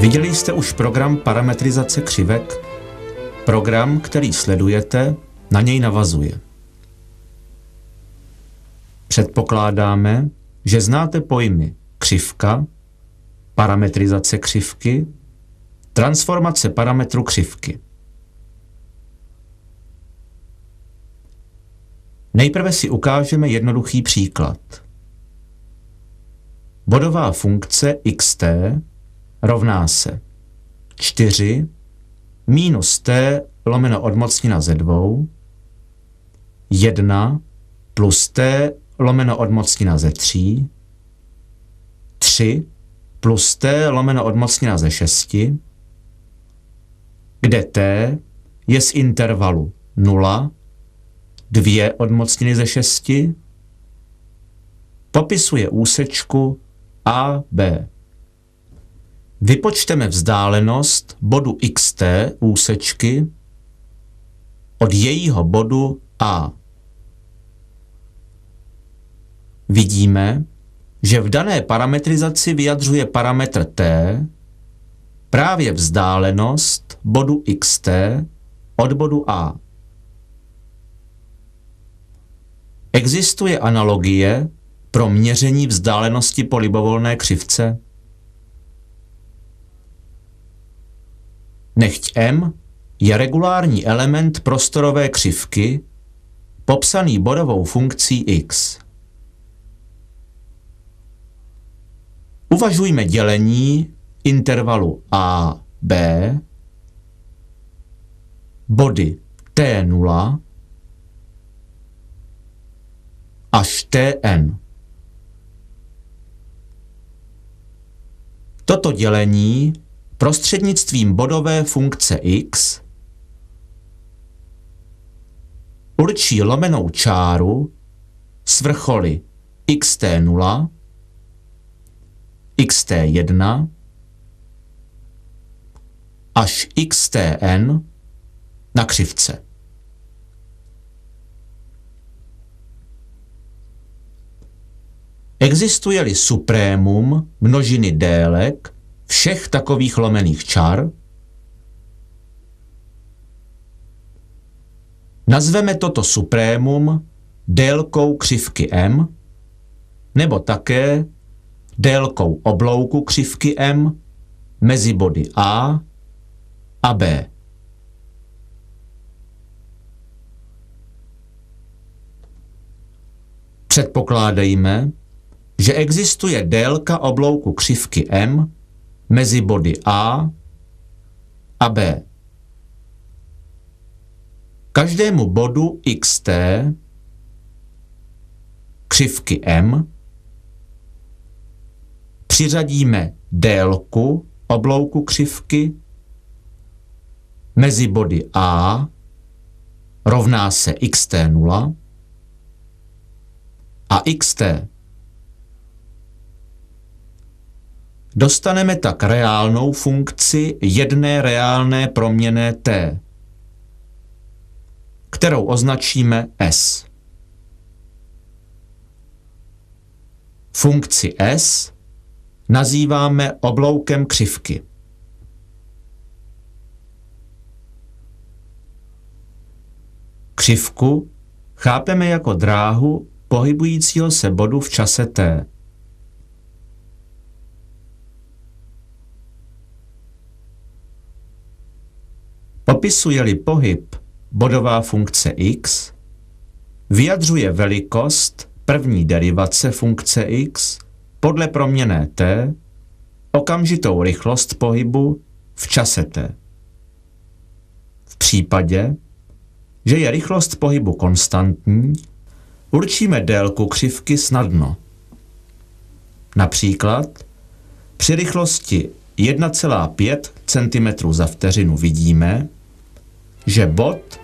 Viděli jste už program parametrizace křivek? Program, který sledujete, na něj navazuje. Předpokládáme, že znáte pojmy křivka, parametrizace křivky, transformace parametru křivky. Nejprve si ukážeme jednoduchý příklad. Bodová funkce xt rovná se 4 minus t lomeno odmocnina ze 2, 1 plus t lomeno odmocnina ze 3, 3 plus t lomeno odmocnina ze 6, kde t je z intervalu 0, 2 odmocniny ze 6, popisuje úsečku AB. Vypočteme vzdálenost bodu xt úsečky od jejího bodu A. Vidíme, že v dané parametrizaci vyjadřuje parametr t právě vzdálenost bodu xt od bodu A. Existuje analogie pro měření vzdálenosti po libovolné křivce? Nechť M je regulární element prostorové křivky, popsaný bodovou funkcí x. Uvažujme dělení intervalu a, b, body t0 až tn. Toto dělení prostřednictvím bodové funkce x určí lomenou čáru s vrcholy xt0, xt1 až xtn na křivce. Existuje-li suprémum množiny délek všech takových lomených čar, nazveme toto suprémum délkou křivky M nebo také délkou oblouku křivky M mezi body A a B. Předpokládejme, že existuje délka oblouku křivky M mezi body A a B. Každému bodu xt křivky M přiřadíme délku oblouku křivky mezi body A rovná se xt0 a xt. Dostaneme tak reálnou funkci jedné reálné proměnné t, kterou označíme s. Funkci s nazýváme obloukem křivky. Křivku chápeme jako dráhu pohybujícího se bodu v čase t. Popisuje-li pohyb bodová funkce x, vyjadřuje velikost první derivace funkce x podle proměnné t okamžitou rychlost pohybu v čase t. V případě, že je rychlost pohybu konstantní, určíme délku křivky snadno. Například při rychlosti 1,5 cm za vteřinu vidíme, že bod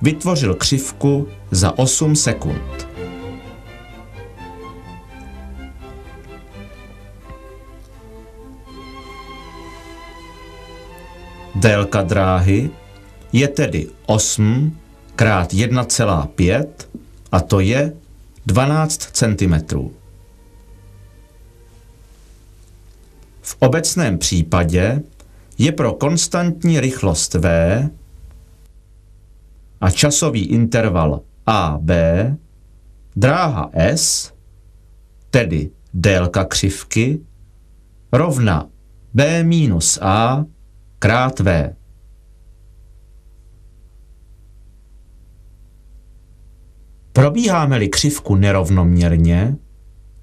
vytvořil křivku za 8 sekund. Délka dráhy je tedy 8 krát 1,5 a to je 12 cm. V obecném případě je pro konstantní rychlost v a časový interval AB dráha S, tedy délka křivky, rovna b minus a krát v. Probíháme-li křivku nerovnoměrně,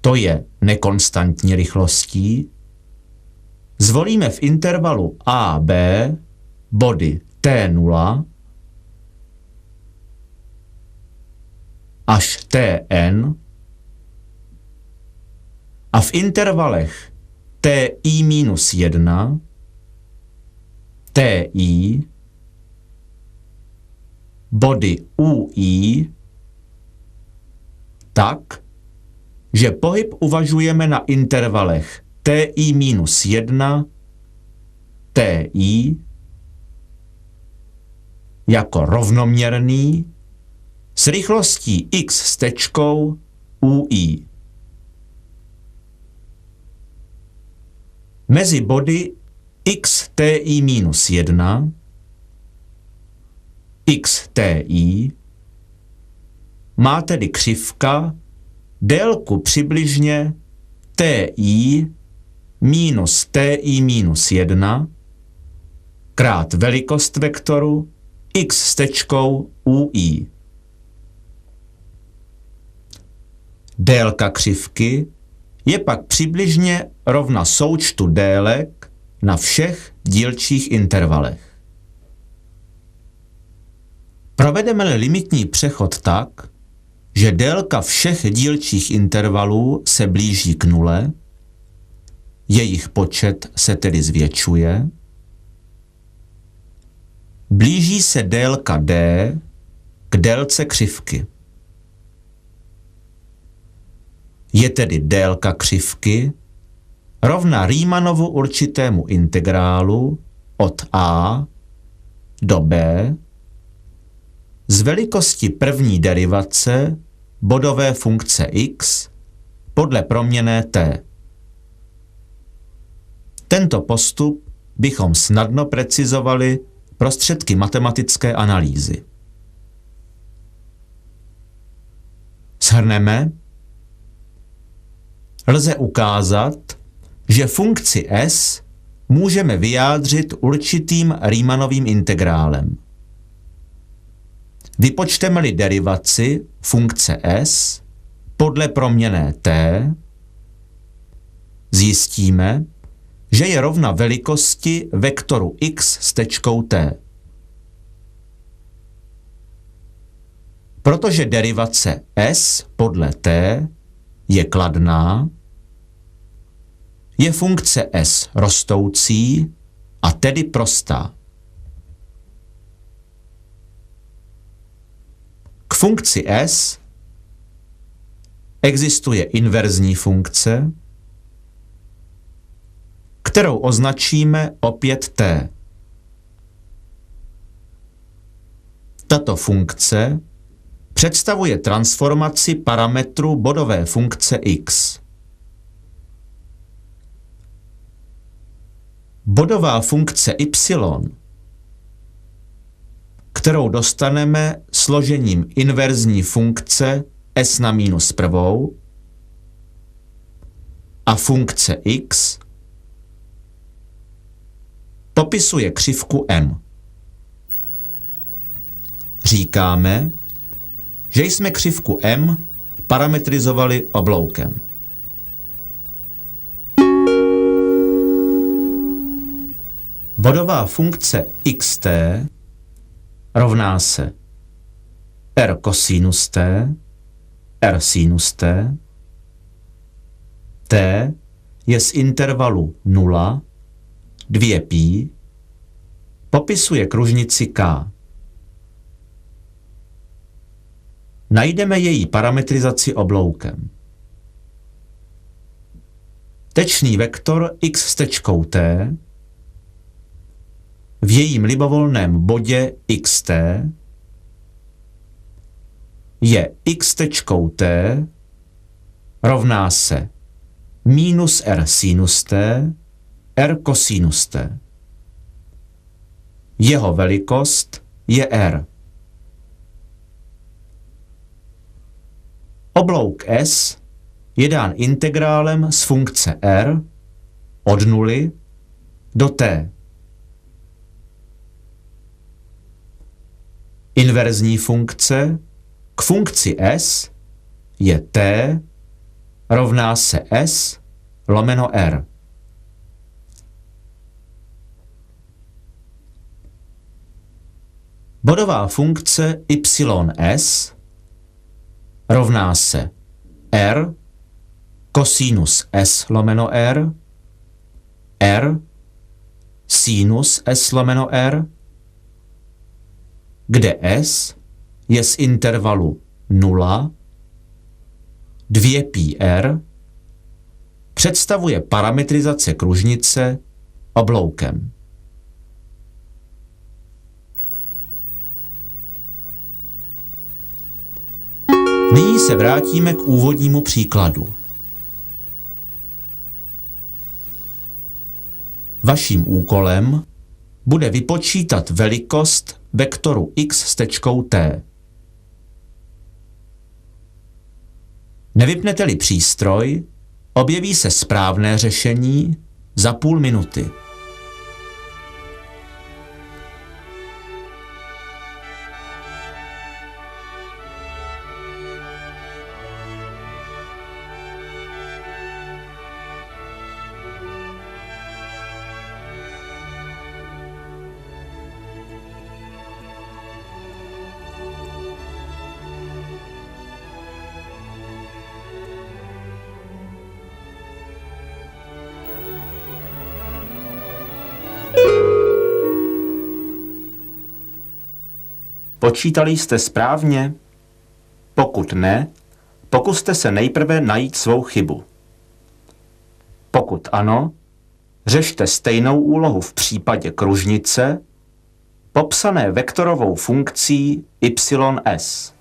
to je nekonstantní rychlostí, zvolíme v intervalu AB body t0 až tn a v intervalech ti-1, ti, body ui tak, že pohyb uvažujeme na intervalech ti-1, ti jako rovnoměrný s rychlostí x s tečkou ui. Mezi body xt-1, xt má tedy křivka délku přibližně ti minus ti-1 krát velikost vektoru x s tečkou ui. Délka křivky je pak přibližně rovna součtu délek na všech dílčích intervalech. Provedeme-li limitní přechod tak, že délka všech dílčích intervalů se blíží k nule, jejich počet se tedy zvětšuje, blíží se délka d k délce křivky. Je tedy délka křivky rovna Riemannovu určitému integrálu od a do b z velikosti první derivace bodové funkce x podle proměnné t. Tento postup bychom snadno precizovali prostředky matematické analýzy. Shrneme. Lze ukázat, že funkci s můžeme vyjádřit určitým Riemannovým integrálem. Vypočteme-li derivaci funkce s podle proměnné t, zjistíme, že je rovna velikosti vektoru x s tečkou t. Protože derivace s podle t je kladná, je funkce s rostoucí a tedy prostá. K funkci s existuje inverzní funkce, kterou označíme opět t. Tato funkce představuje transformaci parametru bodové funkce x. Bodová funkce y, kterou dostaneme složením inverzní funkce s na minus prvou a funkce x, popisuje křivku m. Říkáme, že jsme křivku m parametrizovali obloukem. Bodová funkce xt rovná se r cosinus t, r sinus t, t je z intervalu 0, 2π, popisuje kružnici k. Najdeme její parametrizaci obloukem. Tečný vektor x s tečkou t v jejím libovolném bodě xt je x tečkou t rovná se minus r sinus t, r cosinus t. Jeho velikost je R. Oblouk S je dán integrálem z funkce R od 0 do t. Inverzní funkce k funkci S je t rovná se S lomeno R. Bodová funkce ys rovná se R kosinus S lomeno R sinus S lomeno R, kde S je z intervalu 0, 2πr, představuje parametrizace kružnice obloukem. Nyní se vrátíme k úvodnímu příkladu. Vaším úkolem bude vypočítat velikost vektoru x s tečkou t. Nevypnete-li přístroj, objeví se správné řešení za půl minuty. Počítali jste správně? Pokud ne, pokuste se nejprve najít svou chybu. Pokud ano, řešte stejnou úlohu v případě kružnice, popsané vektorovou funkcí ys.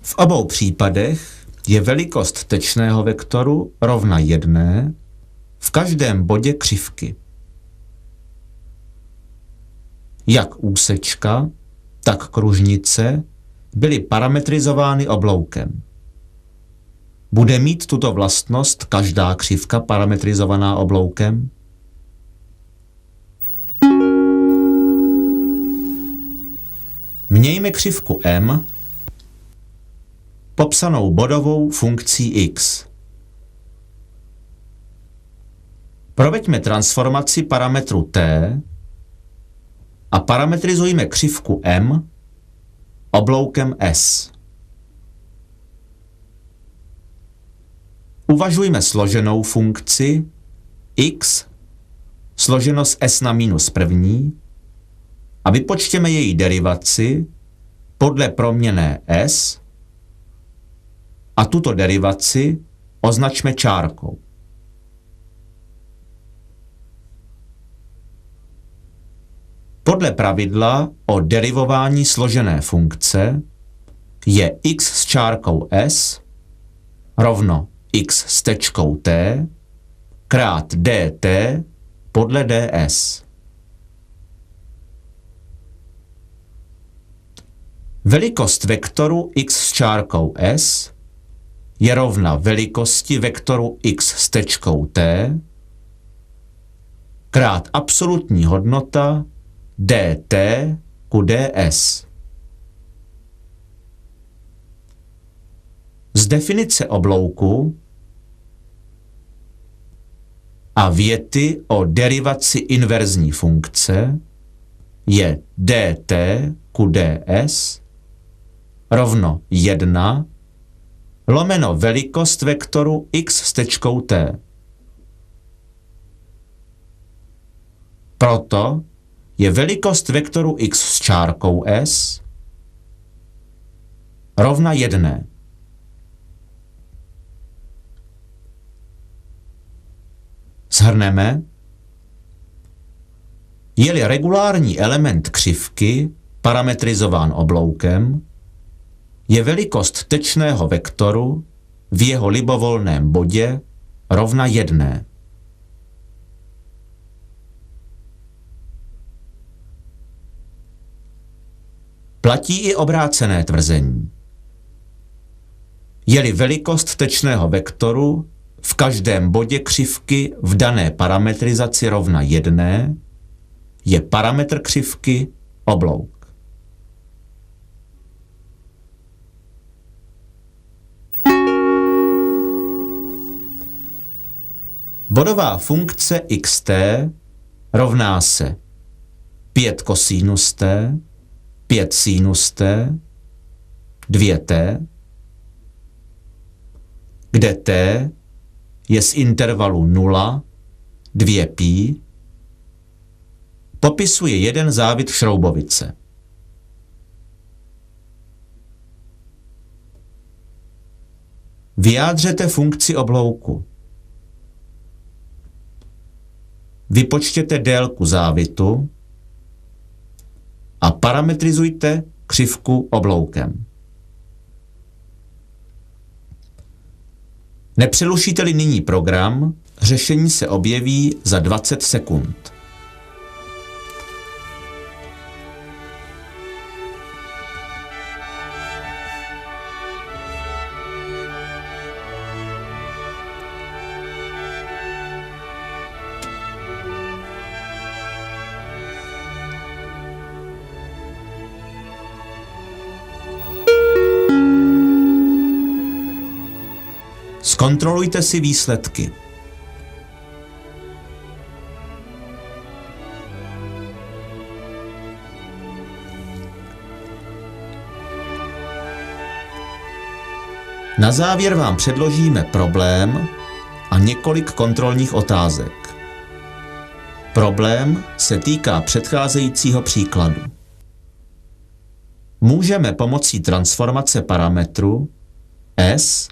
V obou případech je velikost tečného vektoru rovna 1 v každém bodě křivky. Jak úsečka, tak kružnice byly parametrizovány obloukem. Bude mít tuto vlastnost každá křivka parametrizovaná obloukem? Mějme křivku M popsanou bodovou funkcí x. Proveďme transformaci parametru t a parametrizujme křivku M obloukem S. Uvažujme složenou funkci x složeno z s na minus první a vypočtěme její derivaci podle proměnné s a tuto derivaci označme čárkou. Podle pravidla o derivování složené funkce je x s čárkou s rovno x s tečkou t krát dt podle ds. Velikost vektoru x s čárkou s je rovna velikosti vektoru x s tečkou t krát absolutní hodnota dt ku ds. Z definice oblouku a věty o derivaci inverzní funkce je dt ku ds rovno 1 lomeno velikost vektoru x s tečkou t. Proto je velikost vektoru x s čárkou s rovna 1. Shrneme, je-li regulární element křivky parametrizován obloukem, je velikost tečného vektoru v jeho libovolném bodě rovna 1. Platí i obrácené tvrzení. Je-li velikost tečného vektoru v každém bodě křivky v dané parametrizaci rovna 1, je parametr křivky oblouk. Bodová funkce xt rovná se 5 kosinus t, 5 sinus t, 2t, kde t je z intervalu 0, 2π, popisuje jeden závit šroubovice. Vyjádřete funkci oblouku. Vypočtěte délku závitu a parametrizujte křivku obloukem. Nepřerušíte-li nyní program, řešení se objeví za 20 sekund. Zkontrolujte si výsledky. Na závěr vám předložíme problém a několik kontrolních otázek. Problém se týká předcházejícího příkladu. Můžeme pomocí transformace parametru s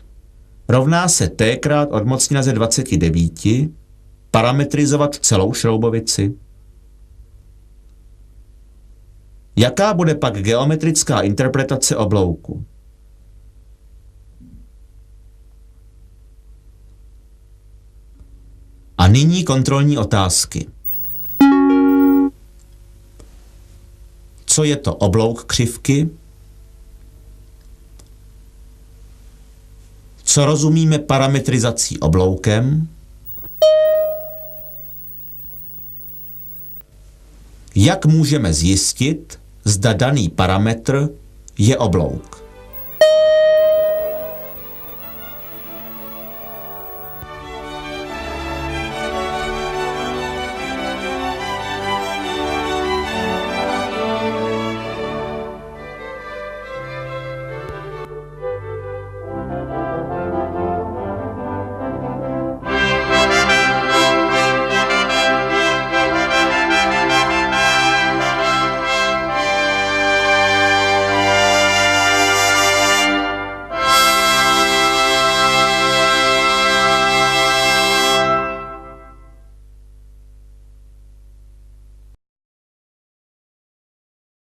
rovná se t krát odmocnina ze 29 parametrizovat celou šroubovici. Jaká bude pak geometrická interpretace oblouku? A nyní kontrolní otázky. Co je to oblouk křivky? Co rozumíme parametrizací obloukem? Jak můžeme zjistit, zda daný parametr je oblouk?